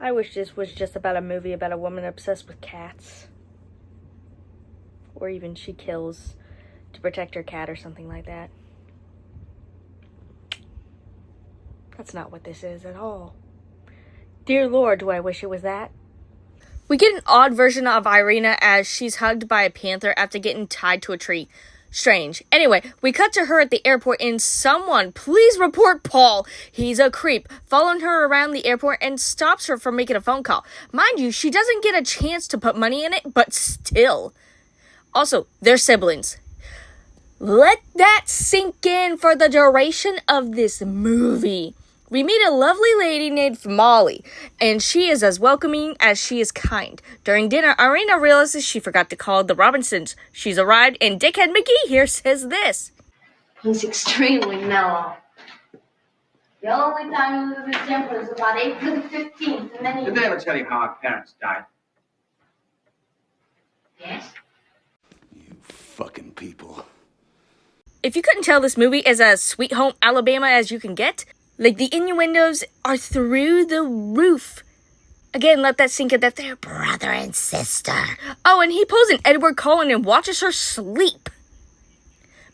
I wish this was just about a movie about a woman obsessed with cats. Or even she kills to protect her cat or something like that. That's not what this is at all. Dear Lord, do I wish it was that. We get an odd version of Irina as she's hugged by a panther after getting tied to a tree. Strange. Anyway, we cut to her at the airport and someone, please report Paul. He's a creep, following her around the airport and stops her from making a phone call. Mind you, she doesn't get a chance to put money in it, but still. Also, they're siblings. Let that sink in for the duration of this movie. We meet a lovely lady named Molly, and she is as welcoming as she is kind. During dinner, Irina realizes she forgot to call the Robinsons. She's arrived, and Dickhead McGee here says this. He's extremely mellow. The only time he loses his temper is about April 15th, and then he... Did they ever tell you how our parents died? Yes. You fucking people. If you couldn't tell, this movie is as Sweet Home Alabama as you can get. Like, the innuendos are through the roof. Again, let that sink in that they're brother and sister. Oh, and he pulls an Edward Cullen and watches her sleep.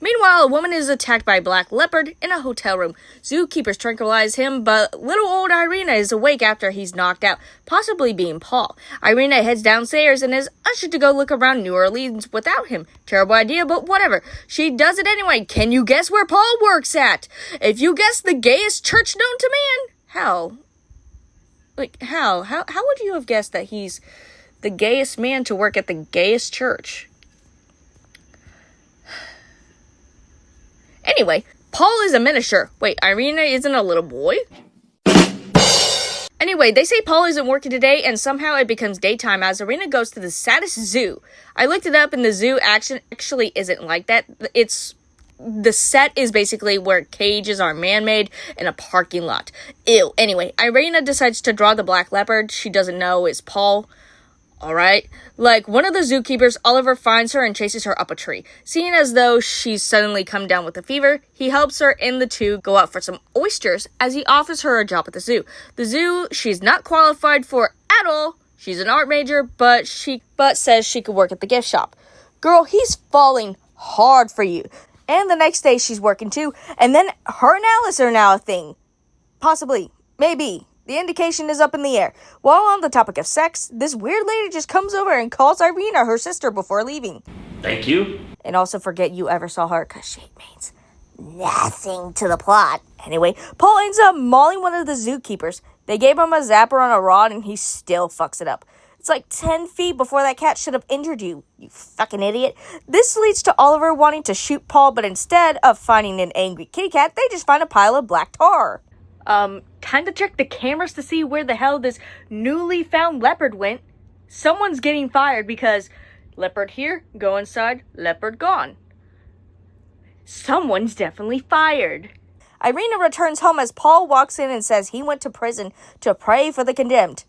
Meanwhile, a woman is attacked by a black leopard in a hotel room. Zookeepers tranquilize him, but little old Irina is awake after he's knocked out, possibly being Paul. Irina heads downstairs and is ushered to go look around New Orleans without him. Terrible idea, but whatever. She does it anyway. Can you guess where Paul works at? If you guess the gayest church known to man, how? How would you have guessed that he's the gayest man to work at the gayest church? Anyway, Paul is a minister. Wait, Irina isn't a little boy? Anyway, they say Paul isn't working today, and somehow it becomes daytime as Irina goes to the saddest zoo. I looked it up, and the zoo actually isn't like that. The set is basically where cages are man-made in a parking lot. Ew. Anyway, Irina decides to draw the black leopard she doesn't know is Paul. Alright? Like, one of the zookeepers, Oliver, finds her and chases her up a tree. Seeing as though she's suddenly come down with a fever, he helps her and the two go out for some oysters as he offers her a job at the zoo. The zoo, she's not qualified for at all. She's an art major, but says she could work at the gift shop. Girl, he's falling hard for you. And the next day she's working too, and then her and Alice are now a thing. Possibly. Maybe. The indication is up in the air. While on the topic of sex, this weird lady just comes over and calls Irina her sister before leaving. Thank you. And also forget you ever saw her, because she means nothing to the plot. Anyway, Paul ends up mauling one of the zookeepers. They gave him a zapper on a rod and he still fucks it up. It's like 10 feet before that cat should have injured you, you fucking idiot. This leads to Oliver wanting to shoot Paul, but instead of finding an angry kitty cat, they just find a pile of black tar. Time to check the cameras to see where the hell this newly found leopard went. Someone's getting fired because leopard here, go inside, leopard gone. Someone's definitely fired. Irina returns home as Paul walks in and says he went to prison to pray for the condemned.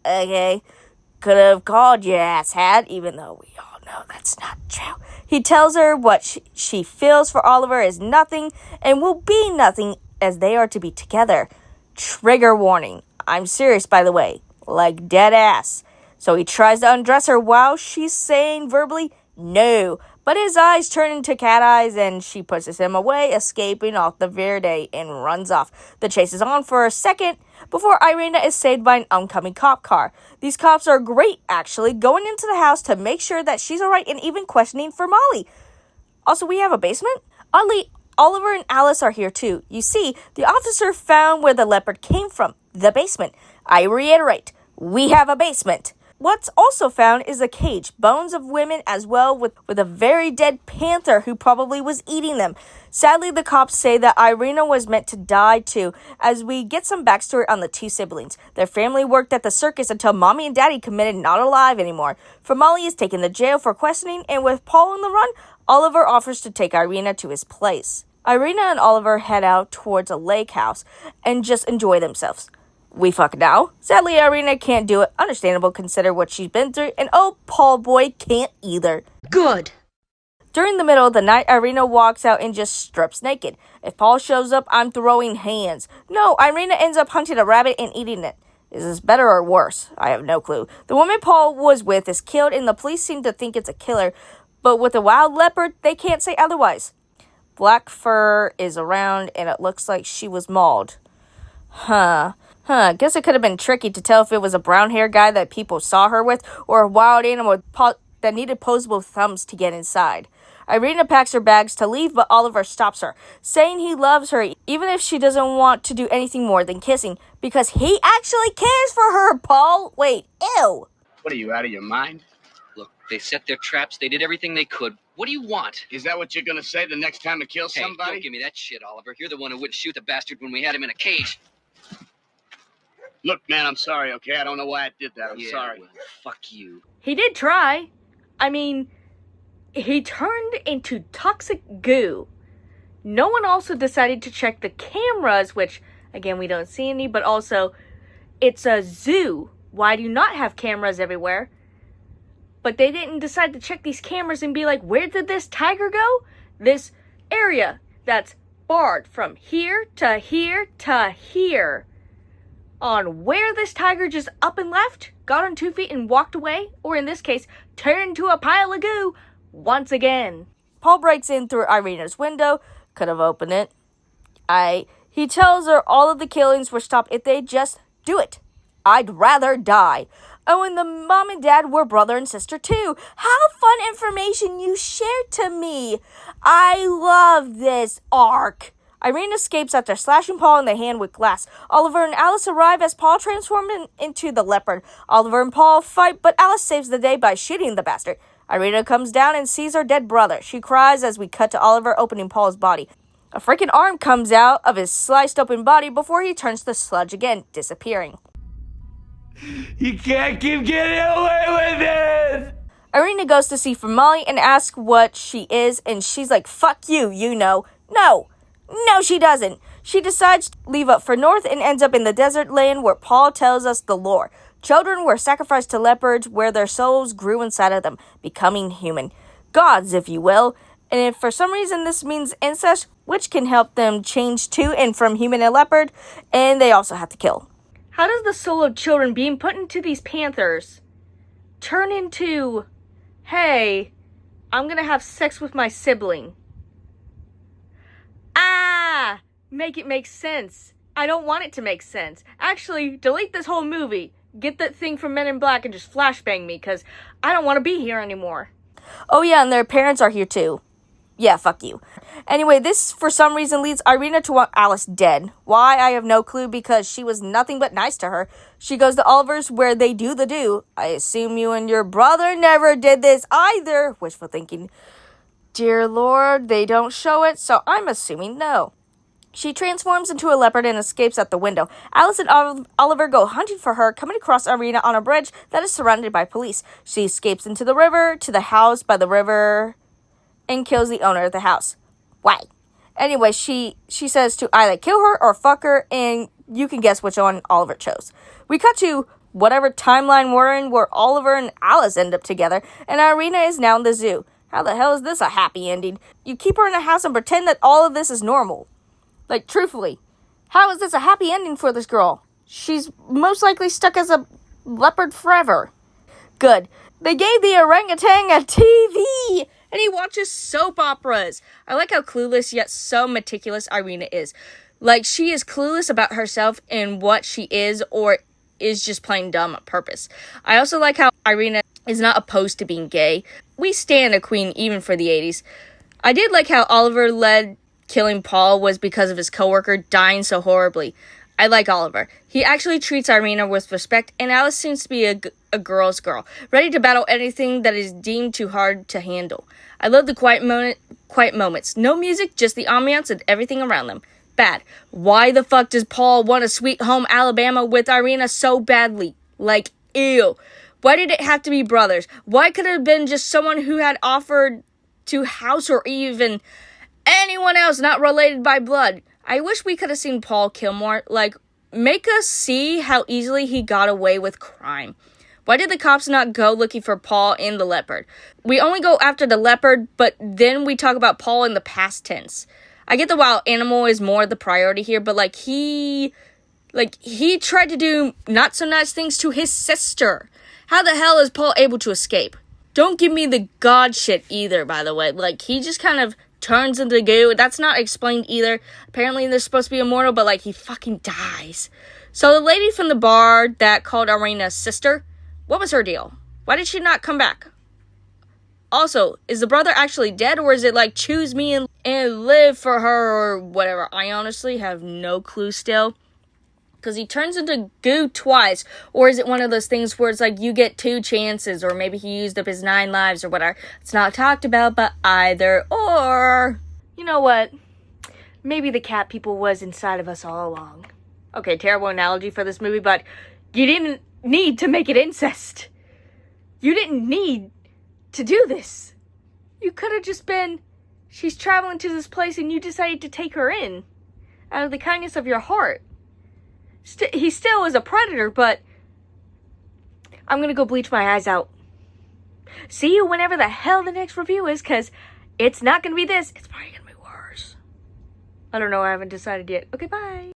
Okay, could have called your asshat, even though we all know that's not true. He tells her what she feels for Oliver is nothing and will be nothing as they are to be together. Trigger warning. I'm serious, by the way. Like dead ass. So he tries to undress her while she's saying verbally, no. But his eyes turn into cat eyes and she pushes him away, escaping off the Verde and runs off. The chase is on for a second before Irina is saved by an oncoming cop car. These cops are great, actually, going into the house to make sure that she's alright and even questioning for Molly. Also, we have a basement? Oddly, Oliver and Alice are here too. You see, the officer found where the leopard came from, the basement. I reiterate, we have a basement. What's also found is a cage, bones of women as well with a very dead panther who probably was eating them. Sadly, the cops say that Irina was meant to die too, as we get some backstory on the two siblings. Their family worked at the circus until Mommy and Daddy committed not alive anymore. For Molly is taken to jail for questioning, and with Paul on the run, Oliver offers to take Irina to his place. Irina and Oliver head out towards a lake house and just enjoy themselves. We fuck now. Sadly, Irina can't do it. Understandable, consider what she's been through. And oh, Paul boy can't either. Good. During the middle of the night, Irina walks out and just strips naked. If Paul shows up, I'm throwing hands. No, Irina ends up hunting a rabbit and eating it. Is this better or worse? I have no clue. The woman Paul was with is killed, and the police seem to think it's a killer, but with a wild leopard, they can't say otherwise. Black fur is around, and it looks like she was mauled. Guess it could have been tricky to tell if it was a brown-haired guy that people saw her with, or a wild animal that needed posable thumbs to get inside. Irina packs her bags to leave, but Oliver stops her, saying he loves her, even if she doesn't want to do anything more than kissing, because he actually cares for her, Paul. Wait, ew. What are you, out of your mind? Look, they set their traps. They did everything they could. What do you want? Is that what you're gonna say the next time to kill Hey, somebody? don't give me that shit, Oliver. You're the one who wouldn't shoot the bastard when we had him in a cage. Look, man, I'm sorry, okay? I don't know why I did that. I'm sorry. Well, fuck you. He did try. I mean, he turned into toxic goo. No one also decided to check the cameras, which, again, we don't see any, but also, it's a zoo. Why do you not have cameras everywhere? But they didn't decide to check these cameras and be like, where did this tiger go? This area that's barred from here to here to here. On where this tiger just up and left, got on 2 feet and walked away, or in this case, turned into a pile of goo once again. Paul breaks in through Irina's window, could have opened it. He tells her all of the killings were stopped if they just do it. I'd rather die. Oh, and the mom and dad were brother and sister too. How fun information you shared to me. I love this arc. Irene escapes after slashing Paul in the hand with glass. Oliver and Alice arrive as Paul transforms into the leopard. Oliver and Paul fight, but Alice saves the day by shooting the bastard. Irina comes down and sees her dead brother. She cries as we cut to Oliver opening Paul's body. A freaking arm comes out of his sliced open body before he turns to sludge again, disappearing. You can't keep getting away with this! Irina goes to see for Molly and asks what she is, and she's like, fuck you, you know. No, she doesn't. She decides to leave up for north and ends up in the desert land where Paul tells us the lore. Children were sacrificed to leopards where their souls grew inside of them, becoming human. Gods, if you will. And if for some reason this means incest, which can help them change to and from human and leopard, and they also have to kill. How does the soul of children being put into these panthers turn into, hey, I'm gonna have sex with my sibling? Make it make sense. I don't want it to make sense. Actually, delete this whole movie. Get that thing from Men in Black and just flashbang me, because I don't want to be here anymore. Oh yeah, and their parents are here too. Yeah, fuck you. Anyway, this for some reason leads Irina to want Alice dead. Why, I have no clue, because she was nothing but nice to her. She goes to Oliver's where they do the do. I assume you and your brother never did this either. Wishful thinking. Dear Lord, they don't show it, so I'm assuming no. She transforms into a leopard and escapes out the window. Alice and Oliver go hunting for her, coming across Irina on a bridge that is surrounded by police. She escapes into the river, to the house by the river, and kills the owner of the house. Why? Anyway, she says to either kill her or fuck her, and you can guess which one Oliver chose. We cut to whatever timeline we're in where Oliver and Alice end up together, and Irina is now in the zoo. How the hell is this a happy ending? You keep her in a house and pretend that all of this is normal. Like, truthfully, how is this a happy ending for this girl? She's most likely stuck as a leopard forever. Good. They gave the orangutan a TV, and he watches soap operas. I like how clueless yet so meticulous Irina is. Like, she is clueless about herself and what she is, or is just plain dumb on purpose. I also like how Irina is not opposed to being gay. We stand a queen even for the 80s. I did like how Oliver led killing Paul was because of his coworker dying so horribly. I like Oliver. He actually treats Irina with respect, and Alice seems to be a girl's girl, ready to battle anything that is deemed too hard to handle. I love the quiet moments. No music, just the ambiance and everything around them. Bad. Why the fuck does Paul want a Sweet Home Alabama with Irina so badly? Like, ew. Why did it have to be brothers? Why could it have been just someone who had offered to house or even anyone else not related by blood? I wish we could have seen Paul kill more. Like, make us see how easily he got away with crime. Why did the cops not go looking for Paul and the leopard? We only go after the leopard, but then we talk about Paul in the past tense. I get the wild animal is more the priority here, but Like, he tried to do not so nice things to his sister. How the hell is Paul able to escape? Don't give me the God shit either, by the way. Like, he just kind of turns into goo. That's not explained either. Apparently, they're supposed to be immortal, but, like, he fucking dies. So, the lady from the bar that called Irina sister, what was her deal? Why did she not come back? Also, is the brother actually dead, or is it like, choose me and live for her, or whatever? I honestly have no clue still. Because he turns into goo twice. Or is it one of those things where it's like, you get 2 chances, or maybe he used up his 9 lives, or whatever. It's not talked about, but either or. You know what? Maybe the cat people was inside of us all along. Okay, terrible analogy for this movie, but you didn't need to make it incest. You didn't need to do this. You could have just been, she's traveling to this place and you decided to take her in out of the kindness of your heart. He still is a predator, but I'm gonna go bleach my eyes out. See you whenever the hell the next review is, because it's not gonna be this. It's probably gonna be worse. I don't know. I haven't decided yet. Okay, bye.